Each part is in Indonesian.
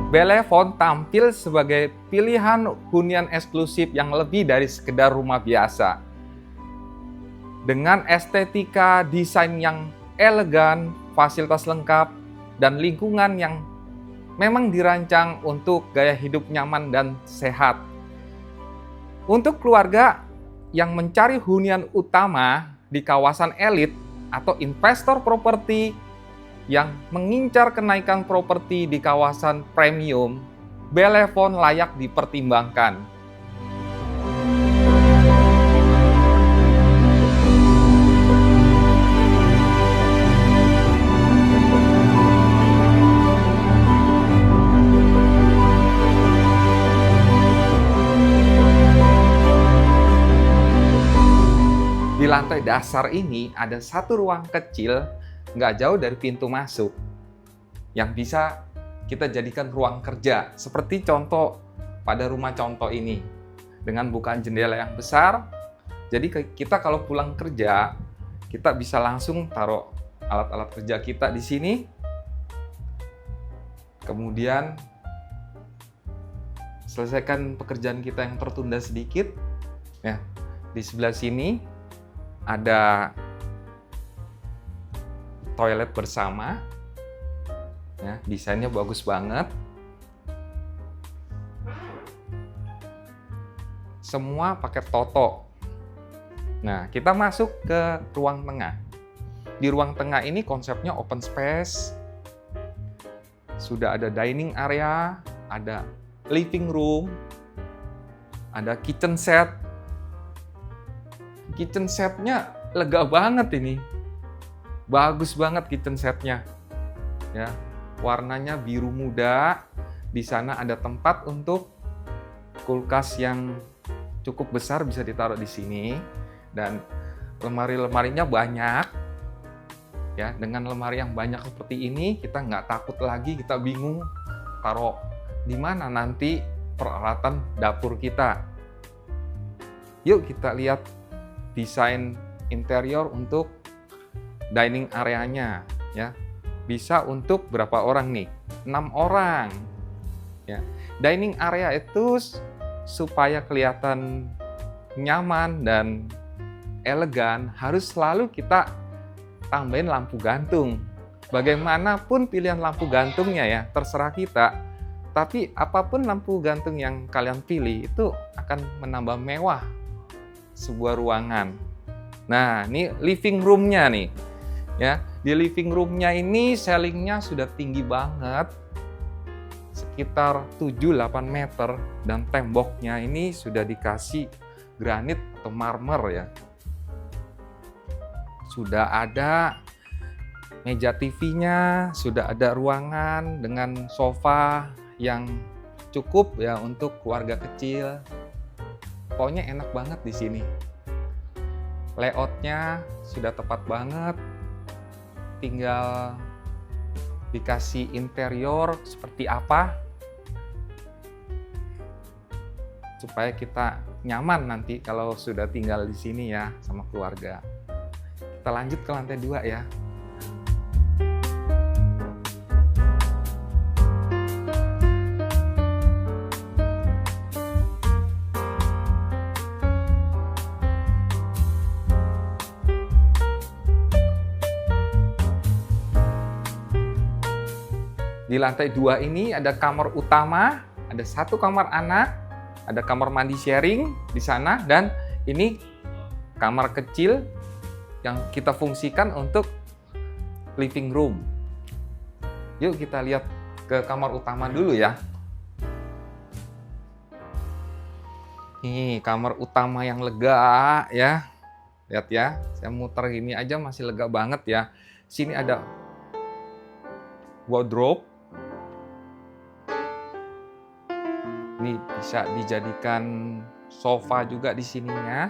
Belevon tampil sebagai pilihan hunian eksklusif yang lebih dari sekedar rumah biasa. Dengan estetika desain yang elegan, fasilitas lengkap, dan lingkungan yang memang dirancang untuk gaya hidup nyaman dan sehat. Untuk keluarga yang mencari hunian utama di kawasan elit atau investor properti yang mengincar kenaikan properti di kawasan premium, Belevon layak dipertimbangkan. Di lantai dasar ini ada satu ruang kecil nggak jauh dari pintu masuk yang bisa kita jadikan ruang kerja seperti contoh pada rumah contoh ini dengan bukaan jendela yang besar. Jadi kita kalau pulang kerja kita bisa langsung taruh alat-alat kerja kita di sini, kemudian selesaikan pekerjaan kita yang tertunda sedikit. Ya, di sebelah sini ada toilet bersama, ya, desainnya bagus banget. Semua pakai toto. Nah, kita masuk ke ruang tengah. Di ruang tengah ini konsepnya open space. Sudah ada dining area, ada living room, ada kitchen set. Kitchen setnya lega banget ini. Bagus banget kitchen setnya, ya, warnanya biru muda. Di sana ada tempat untuk kulkas yang cukup besar bisa ditaruh di sini, dan lemari-lemarinya banyak. Ya, dengan lemari yang banyak seperti ini kita nggak takut lagi, kita bingung taruh di mana nanti peralatan dapur kita. Yuk kita lihat desain interior untuk dining areanya, ya. Bisa untuk berapa orang nih? 6 orang. Ya. Dining area itu supaya kelihatan nyaman dan elegan harus selalu kita tambahin lampu gantung. Bagaimanapun pilihan lampu gantungnya ya, terserah kita. Tapi apapun lampu gantung yang kalian pilih itu akan menambah mewah sebuah ruangan. Nah, ini living room-nya nih. Ya, di living room-nya ini ceilingnya sudah tinggi banget, sekitar 7-8 meter, dan temboknya ini sudah dikasih granit atau marmer ya. Sudah ada meja TV-nya, sudah ada ruangan dengan sofa yang cukup ya untuk keluarga kecil. Pokoknya enak banget di sini. Layout-nya sudah tepat banget. Tinggal dikasih interior seperti apa supaya kita nyaman nanti kalau sudah tinggal di sini ya sama keluarga. Kita lanjut ke lantai 2 ya. Di lantai 2 ini ada kamar utama, ada satu kamar anak, ada kamar mandi sharing di sana, dan ini kamar kecil yang kita fungsikan untuk living room. Yuk kita lihat ke kamar utama dulu ya. Nih kamar utama yang lega ya. Lihat ya, saya muter ini aja masih lega banget ya. Sini ada wardrobe. Ini bisa dijadikan sofa juga di sininya.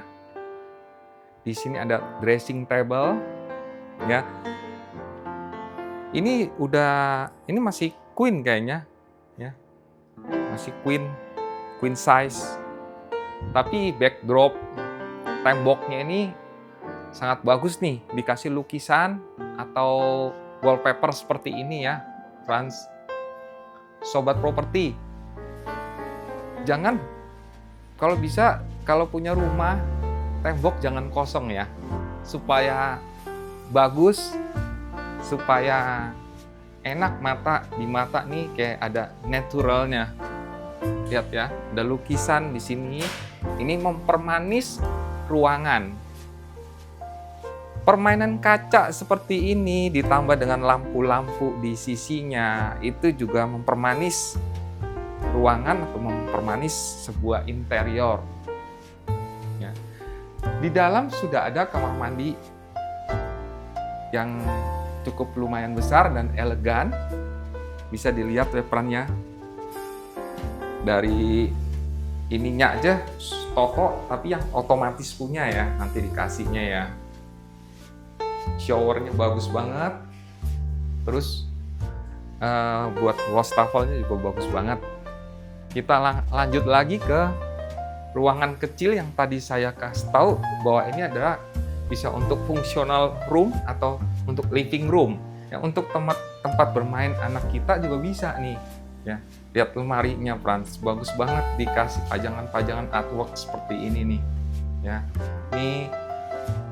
Di sini ada dressing table, ya. Ini masih queen kayaknya, ya. Masih queen size. Tapi backdrop temboknya ini sangat bagus nih, dikasih lukisan atau wallpaper seperti ini ya, Franz. sobat properti, jangan, kalau bisa, kalau punya rumah, tembok jangan kosong ya, supaya bagus, supaya enak di mata nih, kayak ada naturalnya. Lihat ya, ada lukisan di sini. Ini mempermanis ruangan. Permainan kaca seperti ini ditambah dengan lampu-lampu di sisinya, itu juga mempermanis ruangan atau mempermanis sebuah interior. Ya. Di dalam sudah ada kamar mandi yang cukup lumayan besar dan elegan. Bisa dilihat perannya dari ininya aja, toko, tapi yang otomatis punya ya, nanti dikasihnya ya. Showernya bagus banget. Terus buat wastafelnya juga bagus banget. Kita lanjut lagi ke ruangan kecil yang tadi saya kasih tahu bahwa ini adalah bisa untuk fungsional room atau untuk living room. Ya, untuk tempat bermain anak kita juga bisa nih. Ya, lihat lemarinya, Frans, bagus banget, dikasih pajangan-pajangan artwork seperti ini nih. Ya, ini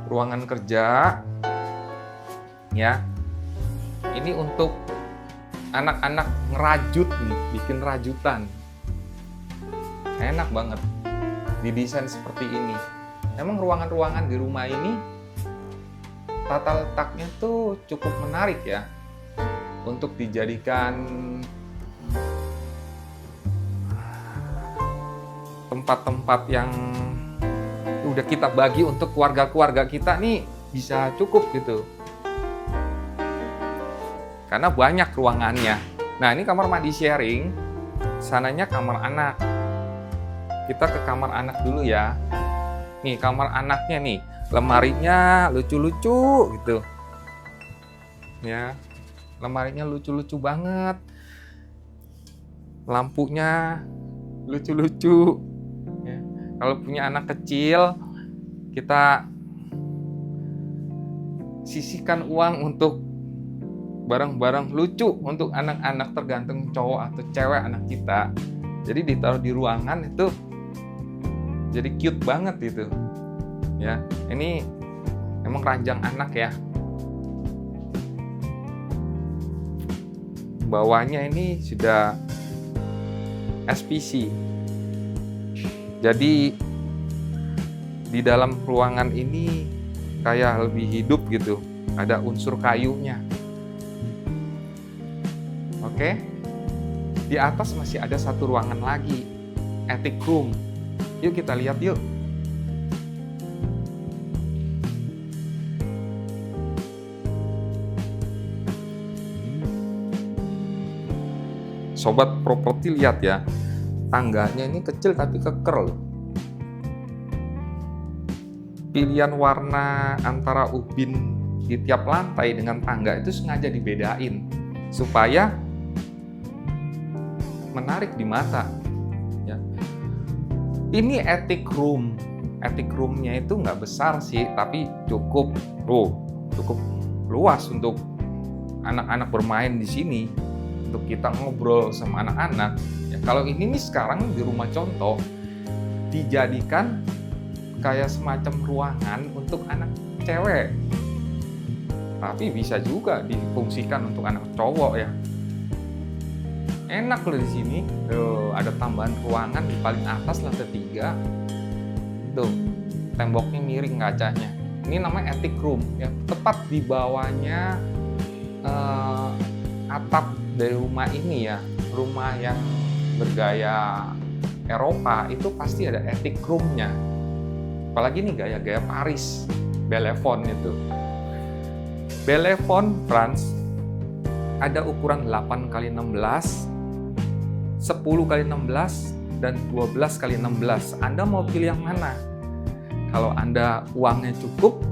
ruangan kerja. Ya, ini untuk anak-anak ngerajut nih, bikin rajutan. Enak banget didesain seperti ini. Emang ruangan-ruangan di rumah ini tata letaknya tuh cukup menarik ya, untuk dijadikan tempat-tempat yang udah kita bagi untuk keluarga-keluarga kita nih, bisa cukup gitu. Karena banyak ruangannya. Nah, ini kamar mandi sharing, sananya kamar anak. Kita ke kamar anak dulu ya. Nih, kamar anaknya nih, lemarinya lucu-lucu gitu. Ya, lemarinya lucu-lucu banget. Lampunya lucu-lucu. Ya. Kalau punya anak kecil, kita sisihkan uang untuk barang-barang lucu untuk anak-anak, tergantung cowok atau cewek anak kita. Jadi ditaruh di ruangan itu jadi cute banget gitu. Ya, ini emang ranjang anak ya. Bawahnya ini sudah SPC. Jadi di dalam ruangan ini kayak lebih hidup gitu. Ada unsur kayunya. Oke. Di atas masih ada satu ruangan lagi, attic room. Yuk kita lihat yuk. Sobat properti, lihat ya, tangganya ini kecil tapi keker loh. Pilihan warna antara ubin di tiap lantai dengan tangga itu sengaja dibedain supaya menarik di mata. Ya. Ini attic room. Attic room-nya itu nggak besar sih, tapi cukup luas untuk anak-anak bermain di sini. Untuk kita ngobrol sama anak-anak. Ya, kalau ini nih sekarang di rumah contoh dijadikan kayak semacam ruangan untuk anak cewek. Tapi bisa juga difungsikan untuk anak cowok ya. Enak loh di sini. Tuh, ada tambahan ruangan di paling atas lantai 3. Tuh, temboknya miring kacanya. Ini namanya attic room ya. Tepat di bawahnya atap dari rumah ini ya. Rumah yang bergaya Eropa itu pasti ada attic room-nya. Apalagi nih gaya-gaya Paris, Bellevue itu. Bellevue, France, ada ukuran 8x16, 10x16, dan 12x16. Anda mau pilih yang mana? Kalau Anda uangnya cukup,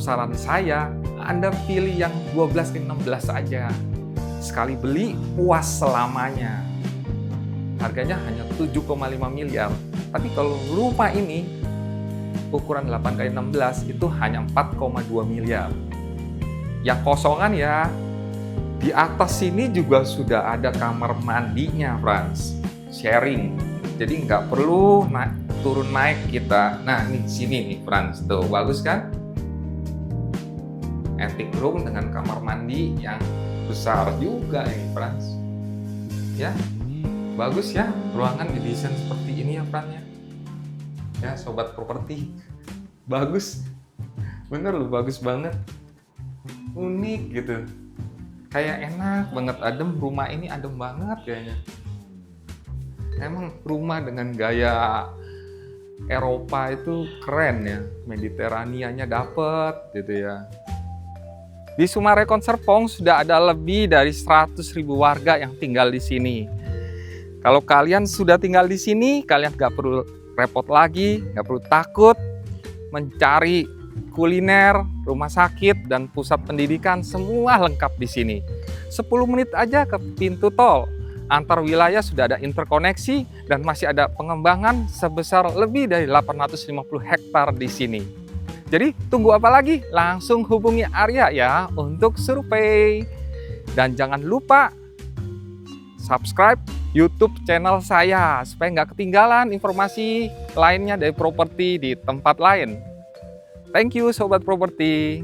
saran saya, Anda pilih yang 12x16 aja. Sekali beli, puas selamanya. Harganya hanya 7,5 miliar. Tapi kalau rumah ini, ukuran 8x16 itu hanya 4,2 miliar. Yang kosongan ya Di atas sini juga sudah ada kamar mandinya, Frans. Sharing. Jadi nggak perlu turun naik kita. Nah, nih sini nih, Frans. Tuh, bagus kan? Antique room dengan kamar mandi yang besar juga ini, Frans. Ya, bagus ya. Ruangan didesain seperti ini ya, Frans ya. Ya, sobat properti. Bagus. Bener loh, bagus banget. Unik gitu. Kayak enak banget, adem. Rumah ini adem banget kayaknya. Emang rumah dengan gaya Eropa itu keren ya. Mediteranianya dapet gitu ya. Di Sumarekon Serpong sudah ada lebih dari 100.000 warga yang tinggal di sini. Kalau kalian sudah tinggal di sini, kalian nggak perlu repot lagi, nggak perlu takut mencari kuliner, rumah sakit, dan pusat pendidikan, semua lengkap di sini. 10 menit aja ke pintu tol. Antar wilayah sudah ada interkoneksi dan masih ada pengembangan sebesar lebih dari 850 hektar di sini. Jadi tunggu apa lagi? Langsung hubungi Arya ya untuk survei. Dan jangan lupa subscribe YouTube channel saya supaya nggak ketinggalan informasi lainnya dari properti di tempat lain. Thank you Sobat Properti.